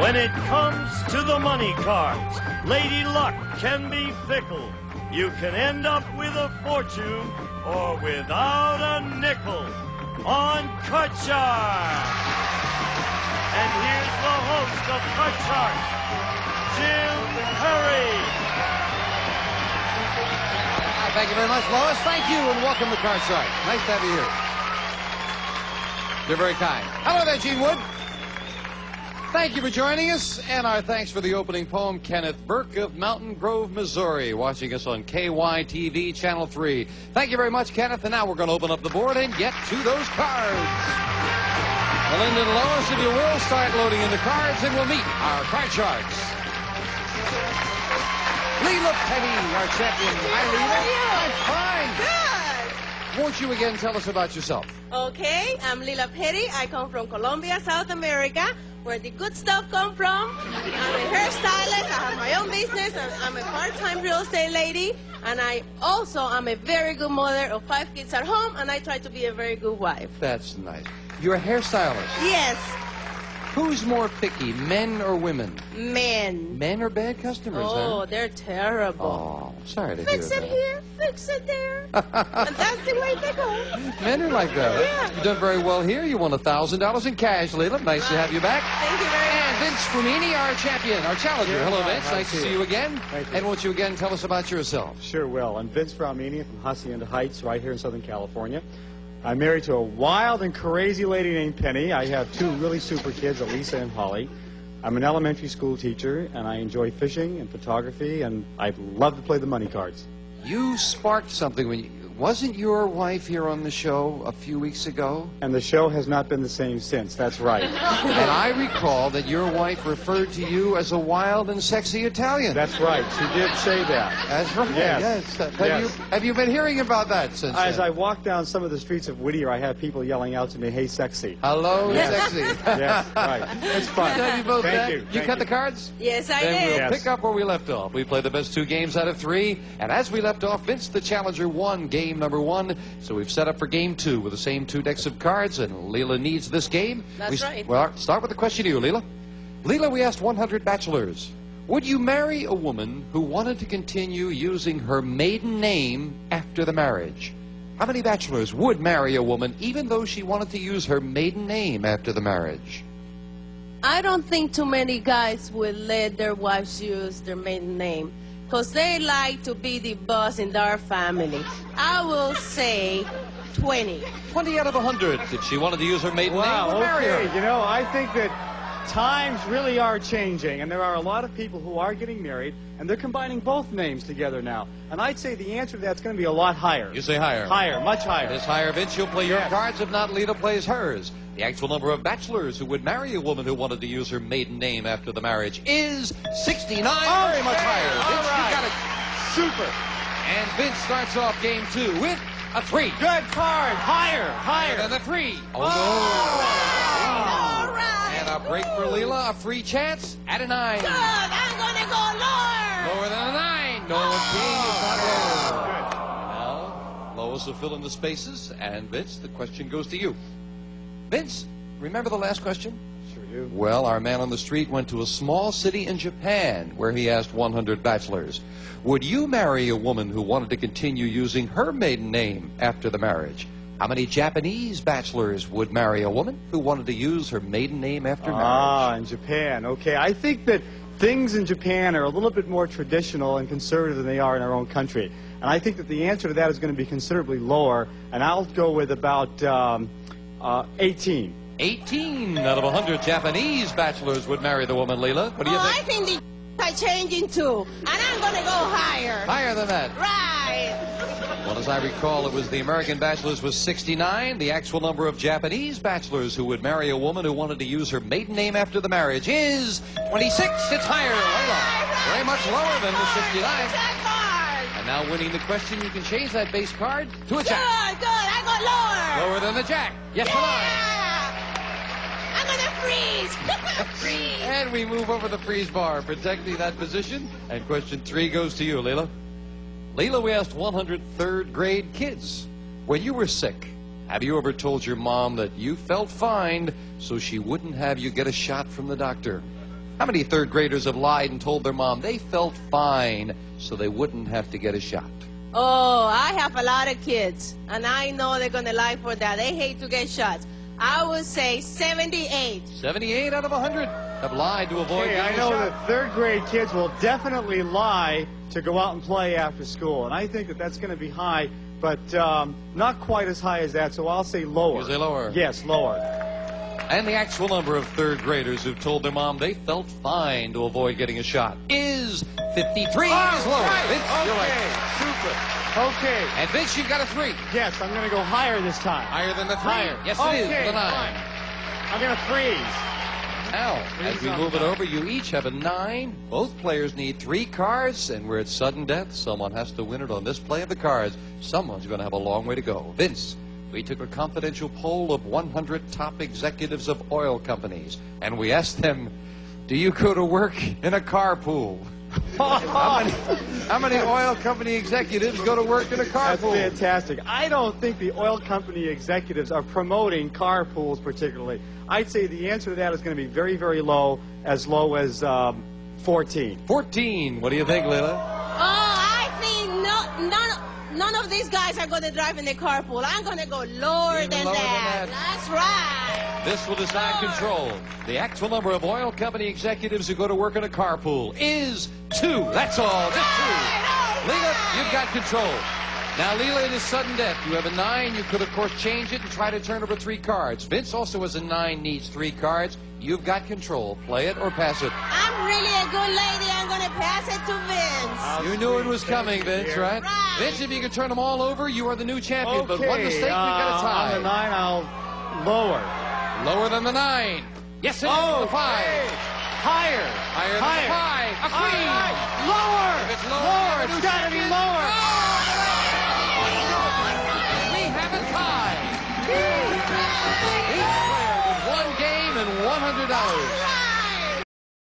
When it comes to the money cards, Lady Luck can be fickle. You can end up with a fortune or without a nickel on Cut Chart. And here's the host of Cut Chart, Jim Perry. Thank you very much, Lois. Thank you, and welcome to Cut Chart. Nice to have you here. You're very kind. Hello there, Gene Wood. Thank you for joining us, and our thanks for the opening poem, Kenneth Burke of Mountain Grove, Missouri, watching us on KYTV Channel 3. Thank you very much, Kenneth, and now we're going to open up the board and get to those cards. Melinda and Lois, if you will, start loading in the cards, and we'll meet our card charts. Leela Petty, our champion. Hi, Leela. How are you? I'm fine. Good. Won't you again tell us about yourself? Okay, I'm Leela Petty. I come from Colombia, South America, where the good stuff comes from. I'm a hairstylist. I have my own business. I'm a part-time real estate lady. And I also am a very good mother of 5 kids at home, and I try to be a very good wife. That's nice. You're a hairstylist. Yes, Who's more picky, men or women? men. Men are bad customers, Oh, huh? they're terrible. Oh, sorry to Fix hear it that. here, fix it there. And that's the way they go. Men are like that. Yeah. You've done very well here. You won $1,000 in cash, Leela. Nice to have you back. Thank you very And much. Vince Fumini, our champion, our challenger. Hello, Vince. Nice to see you again. Thank you. And won't you again tell us about yourself? Sure will. I'm Vince Framini from Hacienda Heights, right here in Southern California. I'm married to a wild and crazy lady named Penny. I have 2 really super kids, Elisa and Holly. I'm an elementary school teacher, and I enjoy fishing and photography, and I love to play the money cards. You sparked something when you... Wasn't your wife here on the show a few weeks ago? And the show has not been the same since. That's right. And I recall that your wife referred to you as a wild and sexy Italian. That's right. She did say that. That's right. Yes. Yes. Have you been hearing about that since As then? I walk down some of the streets of Whittier, I have people yelling out to me, "Hey, sexy." Hello, Yes. sexy. Yes, right. It's fun. Have you both Thank back? you. You Thank cut the cards? Yes, I Then did. we'll Yes. pick up where we left off. We play the best 2 games out of 3, and as we left off, Vince the Challenger won game number 1. So we've set up for game 2 with the same 2 decks of cards, and Leela needs this game. That's right. Well, start with the question to you, Leela. Leela, we asked 100 bachelors, would you marry a woman who wanted to continue using her maiden name after the marriage? How many bachelors would marry a woman even though she wanted to use her maiden name after the marriage? I don't think too many guys would let their wives use their maiden name because they like to be the boss in their family. I will say 20. 20 out of 100. If she wanted to use her maiden name, would marry okay. her. You know, I think that times really are changing, and there are a lot of people who are getting married, and they're combining both names together now. And I'd say the answer to that's going to be a lot higher. You say higher. Higher, much It higher. is higher, Vince. You'll play your Yes. cards. If not, Leela plays hers. The actual number of bachelors who would marry a woman who wanted to use her maiden name after the marriage is 69. Very much higher. Vince, All right. you got it. Super. And Vince starts off game 2 with a 3. Good card. Higher, Higher higher. than the 3. Oh, All no. right. And a break for Leela. A free chance at a 9. Good. I'm going to go lower. Lower than a 9. No, king is not lower. Now, Lois will fill in the spaces. And Vince, the question goes to you. Vince, remember the last question? Sure do. Well, our man on the street went to a small city in Japan where he asked 100 bachelors, would you marry a woman who wanted to continue using her maiden name after the marriage? How many Japanese bachelors would marry a woman who wanted to use her maiden name after marriage? In Japan. Okay, I think that things in Japan are a little bit more traditional and conservative than they are in our own country. And I think that the answer to that is going to be considerably lower, and I'll go with about 18. 18 out of 100 Japanese bachelors would marry the woman, Leela. What do you I think? think the are changing too. And I'm going to go higher. Higher than that. Right. Well, as I recall, it was the American bachelors was 69. The actual number of Japanese bachelors who would marry a woman who wanted to use her maiden name after the marriage is 26. It's higher, Leila. Very much lower than the 69. Jack card. And now winning the question, you can change that base card to a Good, jack. good. I got lower. Lower than the jack. Yes, come on. Yeah. I'm going to freeze. Freeze. And we move over the freeze bar, protecting that position. And question 3 goes to you, Leila. Leila, we asked 100 third grade kids, when you were sick, have you ever told your mom that you felt fine so she wouldn't have you get a shot from the doctor? How many third graders have lied and told their mom they felt fine so they wouldn't have to get a shot? Oh, I have a lot of kids, and I know they're going to lie for that. They hate to get shots. I would say 78. 78 out of 100 have lied to avoid Hey, I getting know a shot. that third grade kids will definitely lie to go out and play after school, and I think that that's going to be high, but not quite as high as that, so I'll say lower. You say lower? Yes, lower. And the actual number of third graders who've told their mom they felt fine to avoid getting a shot is 53. Is lower. Right. Vince, Okay, you're right. super. Okay. And Vince, you've got a 3. Yes, I'm going to go higher this time. Higher than the 3? Higher. Yes, it is. Okay, The 9. fine. I'm going to freeze. Now, as we move it over, you each have a 9. Both players need 3 cards, and we're at sudden death. Someone has to win it on this play of the cards. Someone's going to have a long way to go. Vince, we took a confidential poll of 100 top executives of oil companies, and we asked them, do you go to work in a carpool? How many oil company executives go to work in a That's carpool? fantastic. I don't think the oil company executives are promoting carpools particularly. I'd say the answer to that is going to be very, very low as 14. 14. What do you think, Leila? Oh, I think none of these guys are going to drive in the carpool. I'm going to go lower Even than lower than that. that. That's right. This will decide Lower. control. The actual number of oil company executives who go to work in a carpool is 2. That's all. Just 2. Leila, you've got control. Now, Leila, it is sudden death. You have a 9. You could, of course, change it and try to turn over 3 cards. Vince also has a 9, needs 3 cards. You've got control. Play it or pass it. I'm really a good lady. I'm going to pass it to Vince. You knew it was coming, Vince, right? Right. Vince, if you can turn them all over, you are the new champion. Okay, But one mistake, we've got a tie. on the 9, I'll lower. Lower than the 9. Yes, it is the 5. Hey, higher. Higher than the 5. A queen. All right, lower. If it's lower, Lower. it's It's got to be champion. lower. We have a tie. Each player with 1 game and $100.